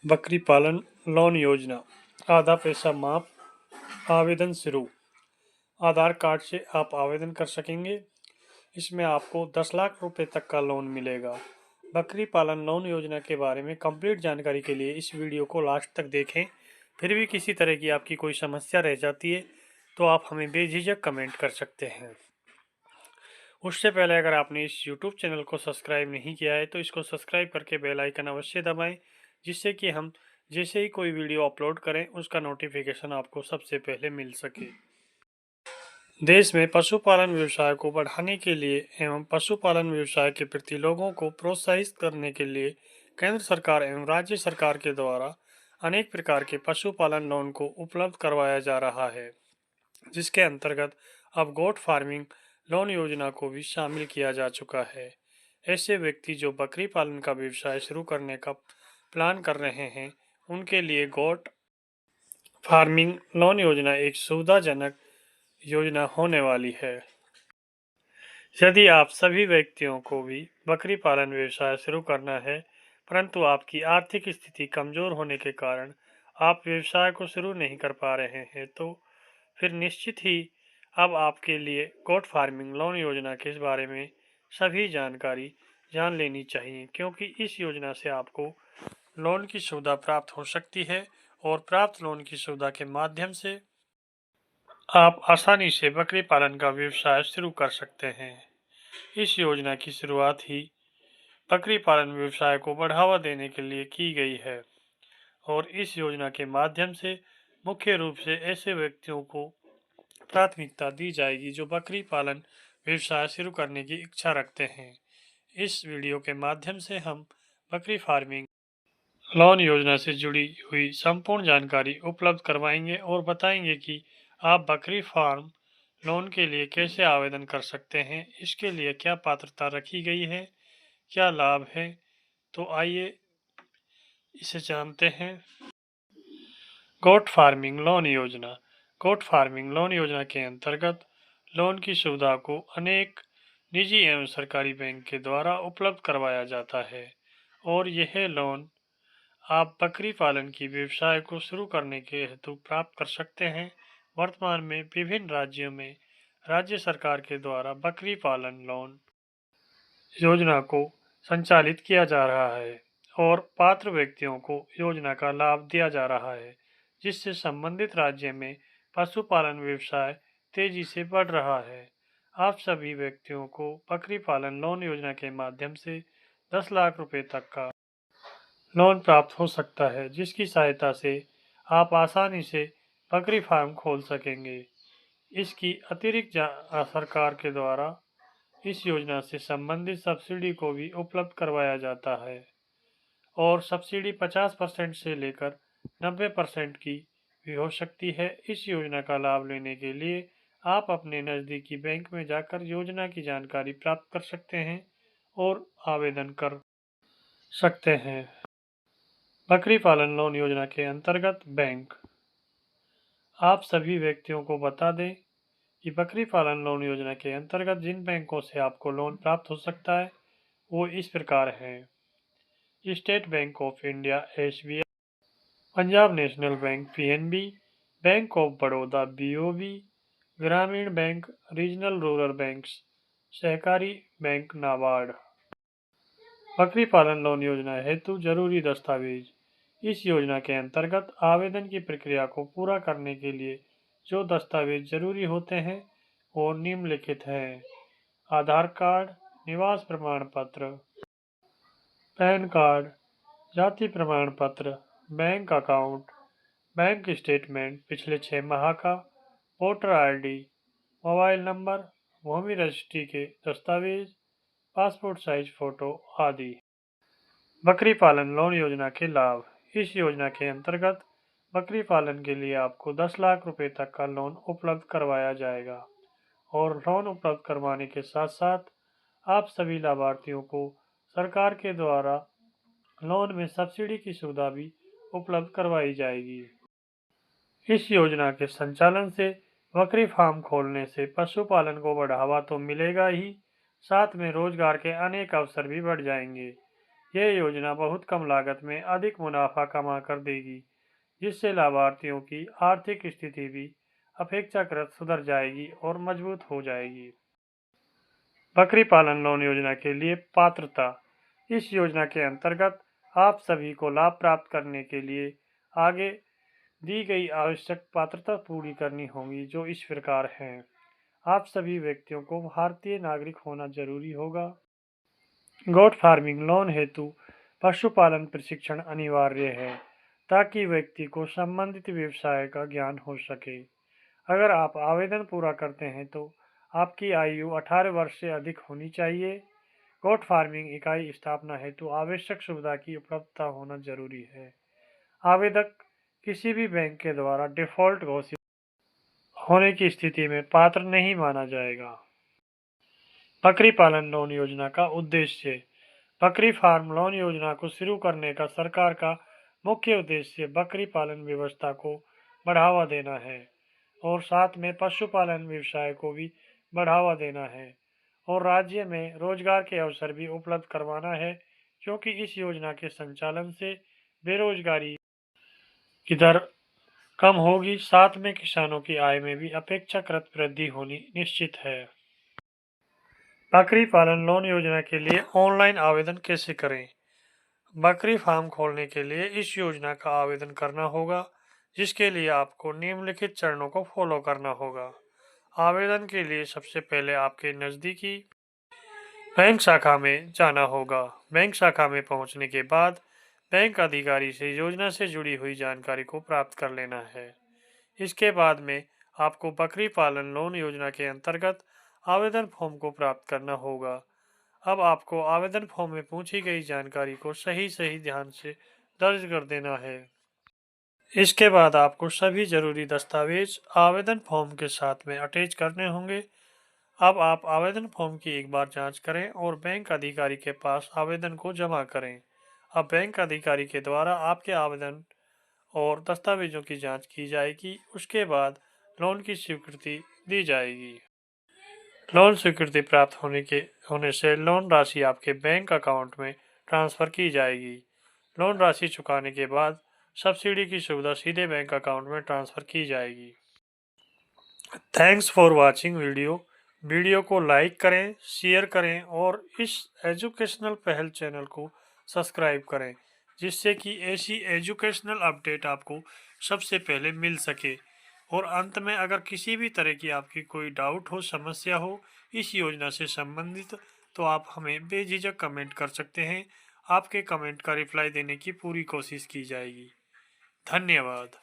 बकरी पालन लोन योजना। आधा पैसा माफ। आवेदन शुरू। आधार कार्ड से आप आवेदन कर सकेंगे। इसमें आपको 10 लाख रुपए तक का लोन मिलेगा। बकरी पालन लोन योजना के बारे में कंप्लीट जानकारी के लिए इस वीडियो को लास्ट तक देखें। फिर भी किसी तरह की आपकी कोई समस्या रह जाती है तो आप हमें बेझिझक कमेंट कर सकते हैं। उससे पहले अगर आपने इस YouTube चैनल को सब्सक्राइब नहीं किया है तो इसको सब्सक्राइब करके बेल आइकन अवश्य दबाएं, जिससे कि हम जैसे ही कोई वीडियो अपलोड करें उसका नोटिफिकेशन आपको सबसे पहले मिल सके। देश में पशुपालन व्यवसाय को बढ़ाने के लिए एवं पशुपालन व्यवसाय के प्रति लोगों को प्रोत्साहित करने के लिए केंद्र सरकार एवं राज्य सरकार के द्वारा अनेक प्रकार के पशुपालन लोन को उपलब्ध करवाया जा रहा है, जिसके अंतर्गत अब गोट फार्मिंग लोन योजना को भी शामिल किया जा चुका है। ऐसे व्यक्ति जो बकरी पालन का व्यवसाय शुरू करने का प्लान कर रहे हैं, उनके लिए गोट फार्मिंग लोन योजना एक सुविधाजनक योजना होने वाली है। यदि आप सभी व्यक्तियों को भी बकरी पालन व्यवसाय शुरू करना है, परंतु आपकी आर्थिक स्थिति कमजोर होने के कारण आप व्यवसाय को शुरू नहीं कर पा रहे हैं, तो फिर निश्चित ही अब आपके लिए गोट फार्मिंग लोन योजना के बारे में सभी जानकारी जान लेनी चाहिए, क्योंकि इस योजना से आपको लोन की सुविधा प्राप्त हो सकती है और प्राप्त लोन की सुविधा के माध्यम से आप आसानी से बकरी पालन का व्यवसाय शुरू कर सकते हैं। इस योजना की शुरुआत ही बकरी पालन व्यवसाय को बढ़ावा देने के लिए की गई है और इस योजना के माध्यम से मुख्य रूप से ऐसे व्यक्तियों को प्राथमिकता दी जाएगी जो बकरी पालन व्यवसाय शुरू करने की इच्छा रखते हैं। इस वीडियो के माध्यम से हम बकरी फार्मिंग लोन योजना से जुड़ी हुई संपूर्ण जानकारी उपलब्ध करवाएंगे और बताएंगे कि आप बकरी फार्म लोन के लिए कैसे आवेदन कर सकते हैं, इसके लिए क्या पात्रता रखी गई है, क्या लाभ है। तो आइए इसे जानते हैं। गोट फार्मिंग लोन योजना। गोट फार्मिंग लोन योजना के अंतर्गत लोन की सुविधा को अनेक निजी एवं सरकारी बैंक के द्वारा उपलब्ध करवाया जाता है और यह लोन आप बकरी पालन की व्यवसाय को शुरू करने के हेतु प्राप्त कर सकते हैं। वर्तमान में विभिन्न राज्यों में राज्य सरकार के द्वारा बकरी पालन लोन योजना को संचालित किया जा रहा है और पात्र व्यक्तियों को योजना का लाभ दिया जा रहा है, जिससे संबंधित राज्य में पशुपालन व्यवसाय तेजी से बढ़ रहा है। आप सभी व्यक्तियों को बकरी पालन लोन योजना के माध्यम से 10 लाख रुपए तक का लोन प्राप्त हो सकता है, जिसकी सहायता से आप आसानी से बकरी फार्म खोल सकेंगे। इसकी अतिरिक्त सरकार के द्वारा इस योजना से संबंधित सब्सिडी को भी उपलब्ध करवाया जाता है और सब्सिडी 50% से लेकर 90% की भी हो सकती है। इस योजना का लाभ लेने के लिए आप अपने नज़दीकी बैंक में जाकर योजना की जानकारी प्राप्त कर सकते हैं और आवेदन कर सकते हैं। बकरी पालन लोन योजना के अंतर्गत बैंक। आप सभी व्यक्तियों को बता दें कि बकरी पालन लोन योजना के अंतर्गत जिन बैंकों से आपको लोन प्राप्त हो सकता है वो इस प्रकार हैं: state bank of India (SBI), Punjab national bank (PNB), bank of Baroda (BOB), ग्रामीण बैंक, रीजनल रूरल बैंक्स, सहकारी बैंक नाबार्ड। बकरी पालन लोन योजना हेतु जरूरी दस्तावेज। इस योजना के अंतर्गत आवेदन की प्रक्रिया को पूरा करने के लिए जो दस्तावेज जरूरी होते हैं वो निम्नलिखित हैं: आधार कार्ड, निवास प्रमाण पत्र, पैन कार्ड, जाति प्रमाण पत्र, बैंक अकाउंट, बैंक स्टेटमेंट पिछले 6 माह का, वोटर ID, मोबाइल नंबर, भूमि रजिस्ट्री के दस्तावेज, पासपोर्ट साइज फोटो आदि। बकरी पालन लोन योजना के लाभ। इस योजना के अंतर्गत बकरी पालन के लिए आपको 10 लाख रुपए तक का लोन उपलब्ध करवाया जाएगा और लोन उपलब्ध करवाने के साथ साथ आप सभी लाभार्थियों को सरकार के द्वारा लोन में सब्सिडी की सुविधा भी उपलब्ध करवाई जाएगी। इस योजना के संचालन से बकरी फार्म खोलने से पशुपालन को बढ़ावा तो मिलेगा ही, साथ में रोजगार के अनेक अवसर भी बढ़ जाएंगे। यह योजना बहुत कम लागत में अधिक मुनाफा कमा कर देगी, जिससे लाभार्थियों की आर्थिक स्थिति भी अपेक्षाकृत सुधर जाएगी और मजबूत हो जाएगी। बकरी पालन लोन योजना के लिए पात्रता। इस योजना के अंतर्गत आप सभी को लाभ प्राप्त करने के लिए आगे दी गई आवश्यक पात्रता पूरी करनी होगी, जो इस प्रकार हैं। आप सभी व्यक्तियों को भारतीय नागरिक होना जरूरी होगा। गोट फार्मिंग लोन हेतु पशुपालन प्रशिक्षण अनिवार्य है, ताकि व्यक्ति को संबंधित व्यवसाय का ज्ञान हो सके। अगर आप आवेदन पूरा करते हैं तो आपकी आयु 18 वर्ष से अधिक होनी चाहिए। गोट फार्मिंग इकाई स्थापना हेतु आवश्यक सुविधा की उपलब्धता होना जरूरी है। आवेदक किसी भी बैंक के द्वारा डिफॉल्ट घोषित होने की स्थिति में पात्र नहीं माना जाएगा। बकरी पालन लोन योजना का उद्देश्य। बकरी फार्म लोन योजना को शुरू करने का सरकार का मुख्य उद्देश्य बकरी पालन व्यवस्था को बढ़ावा देना है और साथ में पशुपालन व्यवसाय को भी बढ़ावा देना है और राज्य में रोजगार के अवसर भी उपलब्ध करवाना है, क्योंकि इस योजना के संचालन से बेरोजगारी की दर कम होगी, साथ में किसानों की आय में भी अपेक्षाकृत वृद्धि होनी निश्चित है। बकरी पालन लोन योजना के लिए ऑनलाइन आवेदन कैसे करें? बकरी फार्म खोलने के लिए इस योजना का आवेदन करना होगा, जिसके लिए आपको निम्नलिखित चरणों को फॉलो करना होगा। आवेदन के लिए सबसे पहले आपके नज़दीकी बैंक शाखा में जाना होगा। बैंक शाखा में पहुंचने के बाद बैंक अधिकारी से योजना से जुड़ी हुई जानकारी को प्राप्त कर लेना है। इसके बाद में आपको बकरी पालन लोन योजना के अंतर्गत आवेदन फॉर्म को प्राप्त करना होगा। अब आपको आवेदन फॉर्म में पूछी गई जानकारी को सही ध्यान से दर्ज कर देना है। इसके बाद आपको सभी जरूरी दस्तावेज आवेदन फॉर्म के साथ में अटैच करने होंगे। अब आप आवेदन फॉर्म की एक बार जांच करें और बैंक अधिकारी के पास आवेदन को जमा करें। अब बैंक अधिकारी के द्वारा आपके आवेदन और दस्तावेजों की जांच की जाएगी। उसके बाद लोन की स्वीकृति दी जाएगी। लोन स्वीकृति प्राप्त होने से लोन राशि आपके बैंक अकाउंट में ट्रांसफ़र की जाएगी। लोन राशि चुकाने के बाद सब्सिडी की सुविधा सीधे बैंक अकाउंट में ट्रांसफ़र की जाएगी। थैंक्स फॉर वॉचिंग वीडियो को लाइक करें, शेयर करें और इस एजुकेशनल पहल चैनल को सब्सक्राइब करें, जिससे कि ऐसी एजुकेशनल अपडेट आपको सबसे पहले मिल सके। और अंत में अगर किसी भी तरह की आपकी कोई डाउट हो, समस्या हो इस योजना से संबंधित, तो आप हमें बेझिझक कमेंट कर सकते हैं। आपके कमेंट का रिप्लाई देने की पूरी कोशिश की जाएगी। धन्यवाद।